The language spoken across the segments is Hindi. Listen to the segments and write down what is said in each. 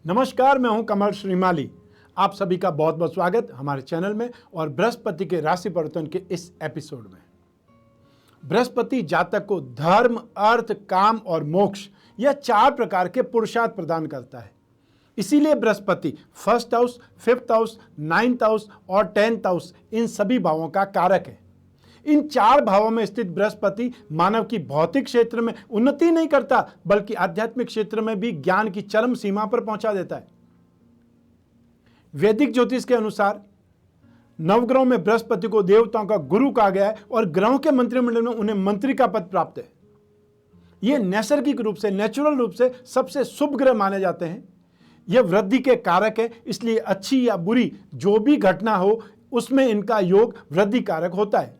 नमस्कार, मैं हूं कमल श्रीमाली। आप सभी का बहुत बहुत स्वागत हमारे चैनल में और बृहस्पति के राशि परिवर्तन के इस एपिसोड में। बृहस्पति जातक को धर्म, अर्थ, काम और मोक्ष यह 4 प्रकार के पुरुषार्थ प्रदान करता है। इसीलिए Brihaspati first house, 5th house, 9th house और 10th हाउस इन सभी भावों का कारक है। इन 4 भावों में स्थित बृहस्पति मानव की भौतिक क्षेत्र में उन्नति नहीं करता, बल्कि आध्यात्मिक क्षेत्र में भी ज्ञान की चरम सीमा पर पहुंचा देता है। वैदिक ज्योतिष के अनुसार नवग्रहों में बृहस्पति को देवताओं का गुरु कहा गया है और ग्रहों के मंत्रिमंडल में उन्हें मंत्री का पद प्राप्त है। ये नैसर्गिक रूप से, नेचुरल रूप से सबसे शुभ ग्रह माने जाते हैं। यह वृद्धि के कारक है, इसलिए अच्छी या बुरी जो भी घटना हो उसमें इनका योग वृद्धि कारक होता है।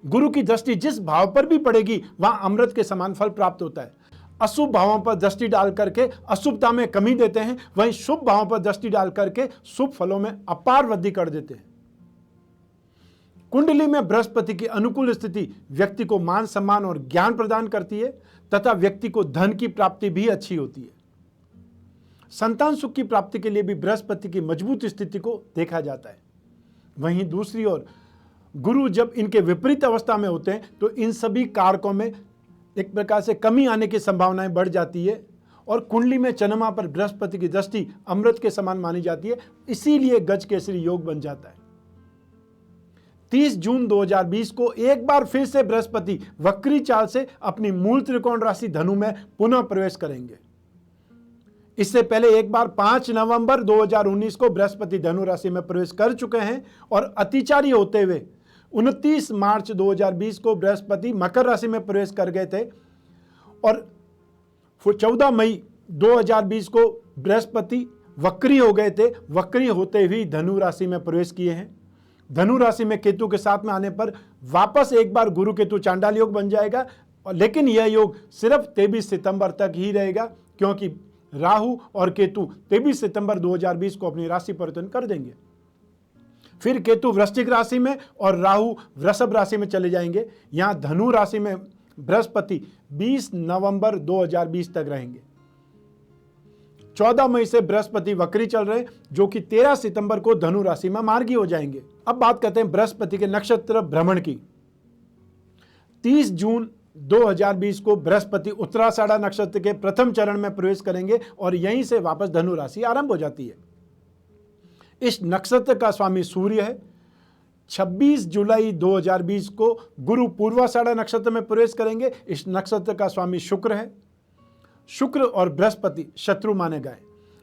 गुरु की दृष्टि जिस भाव पर भी पड़ेगी वहां अमृत के समान फल प्राप्त होता है। अशुभ भावों पर दृष्टि डाल करके अशुभता में कमी देते हैं, वहीं शुभ भावों पर दृष्टि डाल करके शुभ फलों में अपार वृद्धि कर देते हैं। कुंडली में बृहस्पति की अनुकूल स्थिति व्यक्ति को मान सम्मान और ज्ञान प्रदान करती है तथा व्यक्ति को धन की प्राप्ति भी अच्छी होती है। संतान सुख की प्राप्ति के लिए भी बृहस्पति की मजबूत स्थिति को देखा जाता है। वहीं दूसरी ओर गुरु जब इनके विपरीत अवस्था में होते हैं तो इन सभी कारकों में एक प्रकार से कमी आने की संभावनाएं बढ़ जाती है और कुंडली में चंद्रमा पर बृहस्पति की दृष्टि अमृत के समान मानी जाती है। इसीलिए गज केसरी योग बन जाता है। 30 जून 2020 को एक बार फिर से बृहस्पति वक्री चाल से अपनी मूल त्रिकोण राशि धनु में पुनः प्रवेश करेंगे। इससे पहले एक बार 5 नवंबर 2019 को बृहस्पति धनु राशि में प्रवेश कर चुके हैं और अतिचारी होते हुए 29 मार्च 2020 को बृहस्पति मकर राशि में प्रवेश कर गए थे और 14 मई 2020 को बृहस्पति वक्री हो गए थे। वक्री होते हुए धनु राशि में प्रवेश किए हैं। धनु राशि में केतु के साथ में आने पर वापस एक बार गुरु केतु चांडाल योग बन जाएगा, लेकिन यह योग सिर्फ 23 सितंबर तक ही रहेगा, क्योंकि राहु और केतु 23 सितंबर 2020 को अपनी राशि परिवर्तन कर देंगे। फिर केतु वृश्चिक राशि में और राहु वृषभ राशि में चले जाएंगे। यहां धनु राशि में बृहस्पति 20 नवंबर 2020 तक रहेंगे। 14 मई से बृहस्पति वक्री चल रहे, जो कि 13 सितंबर को धनु राशि में मार्गी हो जाएंगे। अब बात करते हैं बृहस्पति के नक्षत्र भ्रमण की। 30 जून 2020 को बृहस्पति उत्तराषाढ़ा नक्षत्र के प्रथम चरण में प्रवेश करेंगे और यहीं से वापस धनु राशि आरंभ हो जाती है। इस नक्षत्र का स्वामी सूर्य है। 26 जुलाई 2020 को गुरु पूर्वाषाढ़ा नक्षत्र में प्रवेश करेंगे। इस नक्षत्र का स्वामी शुक्र है। शुक्र और बृहस्पति शत्रु माने गए,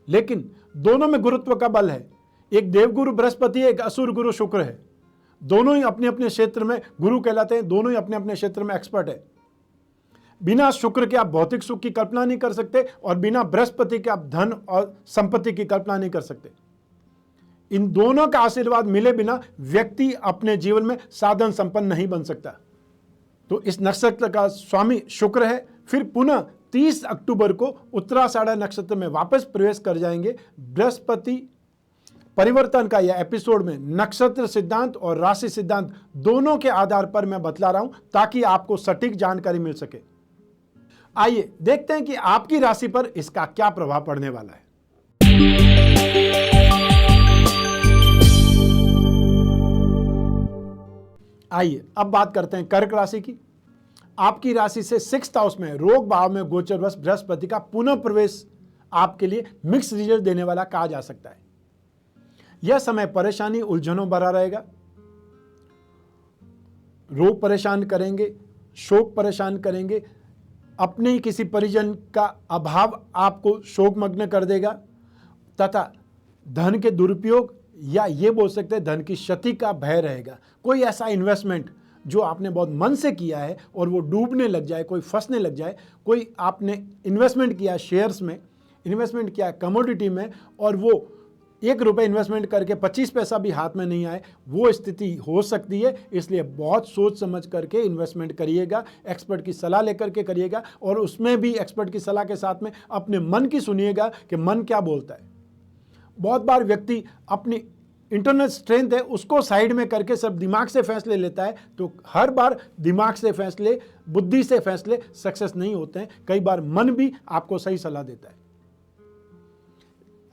लेकिन दोनों में गुरुत्व का बल है। एक देवगुरु बृहस्पति है, एक असुर गुरु शुक्र है। दोनों ही अपने अपने क्षेत्र में गुरु कहलाते हैं, दोनों ही अपने अपने क्षेत्र में एक्सपर्ट है। बिना शुक्र के आप भौतिक सुख की कल्पना नहीं कर सकते और बिना बृहस्पति के आप धन और संपत्ति की कल्पना नहीं कर सकते। इन दोनों का आशीर्वाद मिले बिना व्यक्ति अपने जीवन में साधन संपन्न नहीं बन सकता। तो इस नक्षत्र का स्वामी शुक्र है। फिर पुनः 30 अक्टूबर को उत्तराषाढ़ा नक्षत्र में वापस प्रवेश कर जाएंगे। बृहस्पति परिवर्तन का यह एपिसोड में नक्षत्र सिद्धांत और राशि सिद्धांत दोनों के आधार पर मैं बतला रहा हूं, ताकि आपको सटीक जानकारी मिल सके। आइए देखते हैं कि आपकी राशि पर इसका क्या प्रभाव पड़ने वाला है। आइए अब बात करते हैं कर्क राशि की। आपकी राशि से 6th हाउस में रोग भाव में गोचरवश बृहस्पति का पुनः प्रवेश आपके लिए मिक्स रिजल्ट देने वाला कहा जा सकता है। यह समय परेशानी, उलझनों भरा रहेगा। रोग परेशान करेंगे, शोक परेशान करेंगे, अपने ही किसी परिजन का अभाव आपको शोकमग्न कर देगा तथा धन के दुरुपयोग या ये बोल सकते हैं धन की क्षति का भय रहेगा। कोई ऐसा इन्वेस्टमेंट जो आपने बहुत मन से किया है और वो डूबने लग जाए, कोई फंसने लग जाए, कोई आपने इन्वेस्टमेंट किया शेयर्स में, इन्वेस्टमेंट किया कमोडिटी में और वो 1 रुपये इन्वेस्टमेंट करके 25 पैसा भी हाथ में नहीं आए, वो स्थिति हो सकती है। इसलिए बहुत सोच समझ करके इन्वेस्टमेंट करिएगा, एक्सपर्ट की सलाह लेकर के करिएगा और उसमें भी एक्सपर्ट की सलाह के साथ में अपने मन की सुनिएगा कि मन क्या बोलता है। बहुत बार व्यक्ति अपनी इंटरनल स्ट्रेंथ है उसको साइड में करके सब दिमाग से फैसले लेता है, तो हर बार दिमाग से फैसले, बुद्धि से फैसले सक्सेस नहीं होते हैं। कई बार मन भी आपको सही सलाह देता है।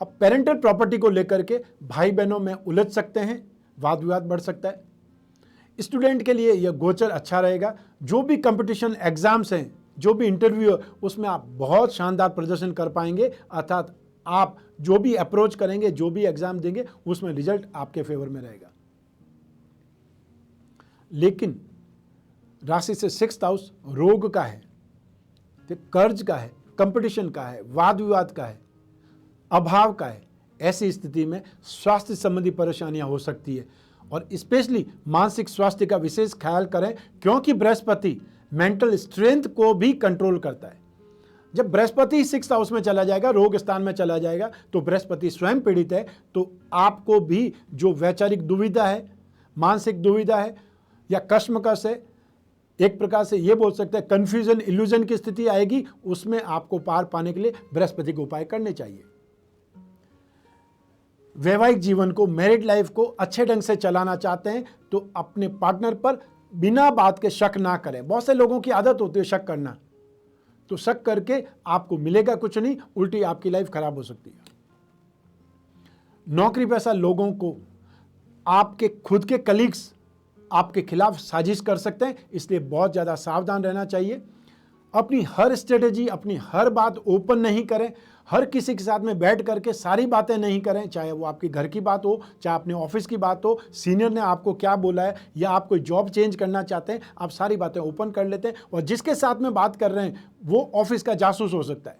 अब पेरेंटल प्रॉपर्टी को लेकर के भाई बहनों में उलझ सकते हैं, वाद विवाद बढ़ सकता है। स्टूडेंट के लिए यह गोचर अच्छा रहेगा। जो भी कंपटीशन एग्जाम्स हैं, जो भी इंटरव्यू है, उसमें आप बहुत शानदार प्रदर्शन कर पाएंगे, अर्थात आप जो भी अप्रोच करेंगे, जो भी एग्जाम देंगे, उसमें रिजल्ट आपके फेवर में रहेगा। लेकिन राशि से 6th हाउस रोग का है, कर्ज का है, कंपटीशन का है, वाद विवाद का है, अभाव का है। ऐसी स्थिति में स्वास्थ्य संबंधी परेशानियां हो सकती है और स्पेशली मानसिक स्वास्थ्य का विशेष ख्याल करें, क्योंकि बृहस्पति मेंटल स्ट्रेंथ को भी कंट्रोल करता है। जब बृहस्पति 6th हाउस में चला जाएगा, रोग स्थान में चला जाएगा, तो बृहस्पति स्वयं पीड़ित है, तो आपको भी जो वैचारिक दुविधा है, मानसिक दुविधा है या कश्मकश है, एक प्रकार से ये बोल सकते हैं कंफ्यूजन, इल्यूजन की स्थिति आएगी, उसमें आपको पार पाने के लिए बृहस्पति के उपाय करने चाहिए। वैवाहिक जीवन को, मैरिड लाइफ को अच्छे ढंग से चलाना चाहते हैं तो अपने पार्टनर पर बिना बात के शक ना करें। बहुत से लोगों की आदत होती है शक करना, तो शक करके आपको मिलेगा कुछ नहीं, उल्टी आपकी लाइफ खराब हो सकती है। नौकरी पेशा लोगों को आपके खुद के कलीग्स आपके खिलाफ साजिश कर सकते हैं, इसलिए बहुत ज़्यादा सावधान रहना चाहिए। अपनी हर स्ट्रेटेजी, अपनी हर बात ओपन नहीं करें। हर किसी के साथ में बैठ करके सारी बातें नहीं करें, चाहे वो आपके घर की बात हो, चाहे अपने ऑफिस की बात हो, सीनियर ने आपको क्या बोला है, या आप कोई जॉब चेंज करना चाहते हैं, आप सारी बातें ओपन कर लेते हैं और जिसके साथ में बात कर रहे हैं वो ऑफिस का जासूस हो सकता है।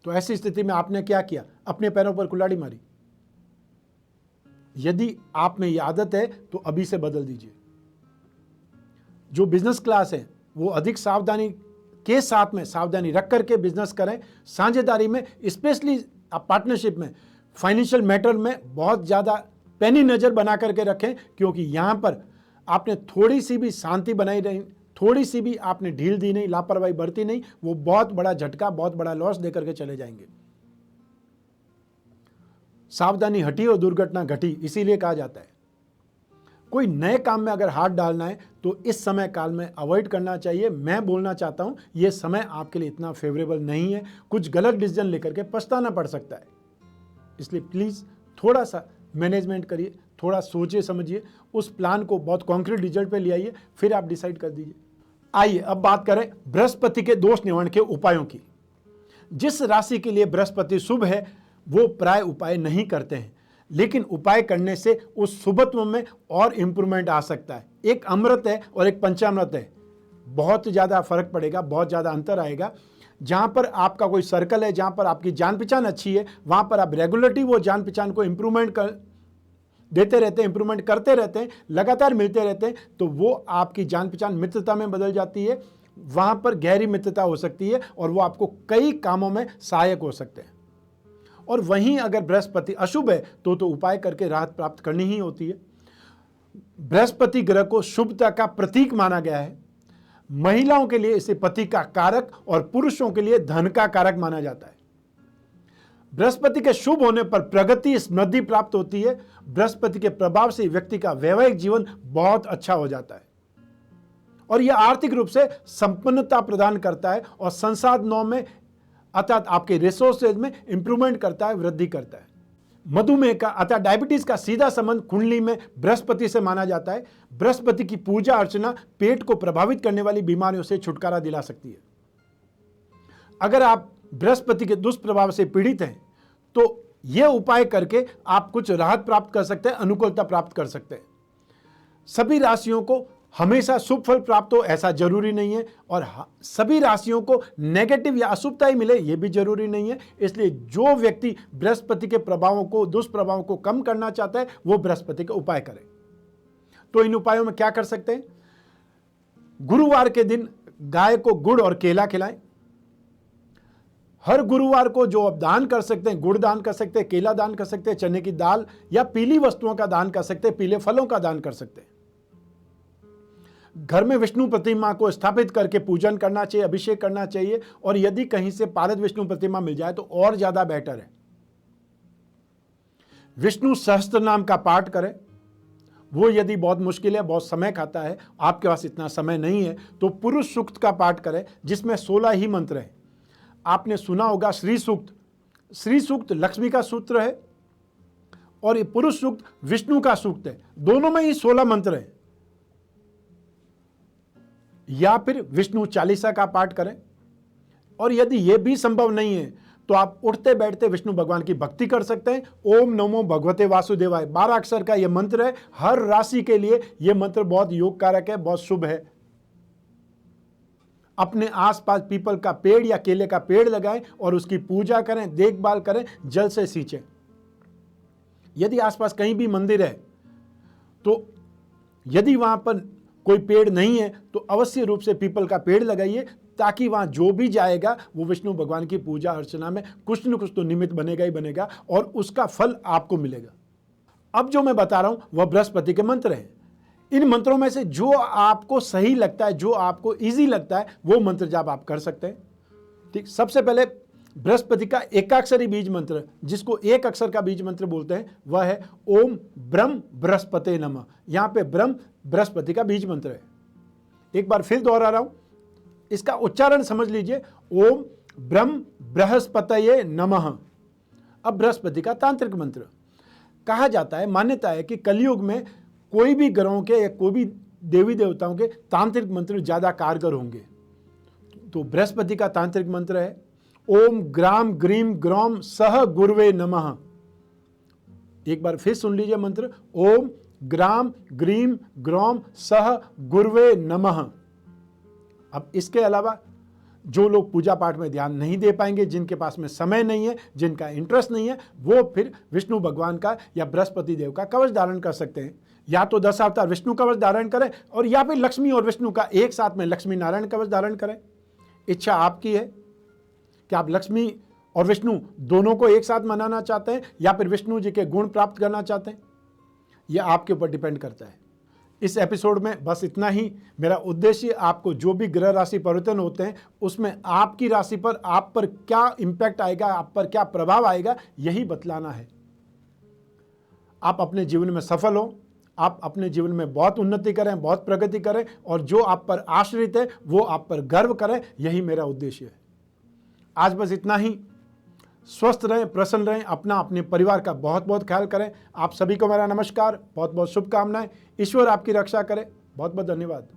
तो ऐसी स्थिति में आपने क्या किया? अपने पैरों पर कुल्हाड़ी मारी। यदि आप में यह आदत है तो अभी से बदल दीजिए। जो बिजनेस क्लास है वो अधिक सावधानी के साथ में सावधानी रख करके बिजनेस करें। साझेदारी में, स्पेशली पार्टनरशिप में, फाइनेंशियल मैटर में बहुत ज़्यादा पैनी नज़र बना करके रखें, क्योंकि यहाँ पर आपने थोड़ी सी भी शांति बनाई नहीं, थोड़ी सी भी आपने ढील दी नहीं, लापरवाही बरती नहीं, वो बहुत बड़ा झटका, बहुत बड़ा लॉस दे करके चले जाएंगे। सावधानी हटी और दुर्घटना घटी, इसीलिए कहा जाता है। कोई नए काम में अगर हाथ डालना है तो इस समय काल में अवॉइड करना चाहिए। मैं बोलना चाहता हूं, यह समय आपके लिए इतना फेवरेबल नहीं है, कुछ गलत डिसीजन लेकर के पछताना पड़ सकता है। इसलिए प्लीज़ थोड़ा सा मैनेजमेंट करिए, थोड़ा सोचिए समझिए, उस प्लान को बहुत कॉन्क्रीट रिजल्ट पे ले आइए, फिर आप डिसाइड कर दीजिए। आइए अब बात करें बृहस्पति के दोष निवारण के उपायों की। जिस राशि के लिए बृहस्पति शुभ है वो प्राय उपाय नहीं करते हैं, लेकिन उपाय करने से उस शुभत्व में और इंप्रूवमेंट आ सकता है। एक अमृत है और एक पंचामृत है, बहुत ज़्यादा फर्क पड़ेगा, बहुत ज़्यादा अंतर आएगा। जहाँ पर आपका कोई सर्कल है, जहाँ पर आपकी जान पहचान अच्छी है, वहाँ पर आप रेगुलरली वो जान पहचान को इम्प्रूवमेंट देते रहते हैं, इंप्रूवमेंट करते रहते हैं, लगातार मिलते रहते हैं, तो वो आपकी जान पहचान मित्रता में बदल जाती है। वहाँ पर गहरी मित्रता हो सकती है और वो आपको कई कामों में सहायक हो सकते हैं। और वहीं अगर बृहस्पति अशुभ है तो उपाय करके राहत प्राप्त करनी ही होती है। बृहस्पति ग्रह को शुभता का प्रतीक माना गया है। महिलाओं के लिए इसे पति का कारक और पुरुषों के लिए धन का कारक माना जाता है। बृहस्पति के शुभ होने पर प्रगति, समृद्धि प्राप्त होती है। बृहस्पति के प्रभाव से व्यक्ति का वैवाहिक जीवन बहुत अच्छा हो जाता है और यह आर्थिक रूप से संपन्नता प्रदान करता है और संसाधनों में, अर्थात आपके रिसोर्सेज में इंप्रूवमेंट करता है, वृद्धि करता है। मधुमेह का अर्थात डायबिटीज का सीधा संबंध कुंडली में बृहस्पति से माना जाता है। बृहस्पति की पूजा अर्चना पेट को प्रभावित करने वाली बीमारियों से छुटकारा दिला सकती है। अगर आप बृहस्पति के दुष्प्रभाव से पीड़ित हैं तो यह उपाय करके आप कुछ राहत प्राप्त कर सकते हैं, अनुकूलता प्राप्त कर सकते हैं। सभी राशियों को हमेशा शुभ फल प्राप्त हो ऐसा जरूरी नहीं है और सभी राशियों को नेगेटिव या अशुभता ही मिले यह भी जरूरी नहीं है। इसलिए जो व्यक्ति बृहस्पति के प्रभावों को, दुष्प्रभावों को कम करना चाहता है वो बृहस्पति के उपाय करे। तो इन उपायों में क्या कर सकते हैं? गुरुवार के दिन गाय को गुड़ और केला खिलाएं। हर गुरुवार को जो आप दान कर सकते हैं, गुड़ दान कर सकते हैं, केला दान कर सकते हैं, चने की दाल या पीली वस्तुओं का दान कर सकते हैं, पीले फलों का दान कर सकते हैं। घर में विष्णु प्रतिमा को स्थापित करके पूजन करना चाहिए, अभिषेक करना चाहिए और यदि कहीं से पारद विष्णु प्रतिमा मिल जाए तो और ज्यादा बेटर है। विष्णु सहस्त्र नाम का पाठ करें। वो यदि बहुत मुश्किल है, बहुत समय खाता है, आपके पास इतना समय नहीं है तो पुरुष सूक्त का पाठ करें जिसमें 16 ही मंत्र हैं। आपने सुना होगा श्री सूक्त श्री सूक्त लक्ष्मी का सूत्र है और ये पुरुष सूक्त विष्णु का सूक्त है। दोनों में ही 16 मंत्र है। या फिर विष्णु चालीसा का पाठ करें, और यदि यह भी संभव नहीं है तो आप उठते बैठते विष्णु भगवान की भक्ति कर सकते हैं। ओम नमो भगवते वासुदेवाय 12 अक्षर का यह मंत्र है। हर राशि के लिए यह मंत्र बहुत योग कारक है, बहुत शुभ है। अपने आसपास पीपल का पेड़ या केले का पेड़ लगाएं और उसकी पूजा करें, देखभाल करें, जल से सींचें। यदि आसपास कहीं भी मंदिर है तो यदि वहां पर कोई पेड़ नहीं है तो अवश्य रूप से पीपल का पेड़ लगाइए, ताकि वहां जो भी जाएगा वो विष्णु भगवान की पूजा अर्चना में कुछ न कुछ तो निमित्त बनेगा ही बनेगा और उसका फल आपको मिलेगा। अब जो मैं बता रहा हूं वह बृहस्पति के मंत्र हैं। इन मंत्रों में से जो आपको सही लगता है, जो आपको इजी लगता है, वो मंत्र जाप आप कर सकते हैं। ठीक, सबसे पहले बृहस्पति का एकाक्षरी बीज मंत्र, जिसको एक अक्षर का बीज मंत्र बोलते हैं, वह है ओम ब्रह्म बृहस्पते नमः। यहां पे ब्रह्म बृहस्पति का बीज मंत्र है। एक बार फिर दोहरा रहा हूं, इसका उच्चारण समझ लीजिए, ओम ब्रह्म बृहस्पतये नमः। अब बृहस्पति का तांत्रिक मंत्र कहा जाता है, मान्यता है कि कलयुग में कोई भी ग्रहों के या कोई भी देवी देवताओं के तांत्रिक मंत्र ज्यादा कारगर होंगे। तो बृहस्पति का तांत्रिक मंत्र है ओम ग्राम ग्रीम ग्रौम सह गुरुवे नमः। एक बार फिर सुन लीजिए मंत्र, ओम ग्राम ग्रीम ग्रौम सह गुरुवे नमः। अब इसके अलावा जो लोग पूजा पाठ में ध्यान नहीं दे पाएंगे, जिनके पास में समय नहीं है, जिनका इंटरेस्ट नहीं है, वो फिर विष्णु भगवान का या बृहस्पति देव का कवच धारण कर सकते हैं। या तो 10 अवतार विष्णु कवच धारण करें, और या फिर लक्ष्मी और विष्णु का एक साथ में लक्ष्मी नारायण कवच धारण करें। इच्छा आपकी है कि आप लक्ष्मी और विष्णु दोनों को एक साथ मनाना चाहते हैं या फिर विष्णु जी के गुण प्राप्त करना चाहते हैं, यह आपके ऊपर डिपेंड करता है। इस एपिसोड में बस इतना ही। मेरा उद्देश्य आपको जो भी ग्रह राशि परिवर्तन होते हैं उसमें आपकी राशि पर, आप पर क्या इंपैक्ट आएगा, आप पर क्या प्रभाव आएगा, यही बतलाना है। आप अपने जीवन में सफल हो, आप अपने जीवन में बहुत उन्नति करें, बहुत प्रगति करें, और जो आप पर आश्रित है वो आप पर गर्व करें, यही मेरा उद्देश्य है। आज बस इतना ही। स्वस्थ रहें, प्रसन्न रहें, अपना अपने परिवार का बहुत बहुत ख्याल करें। आप सभी को मेरा नमस्कार, बहुत बहुत शुभकामनाएं। ईश्वर आपकी रक्षा करे। बहुत बहुत धन्यवाद।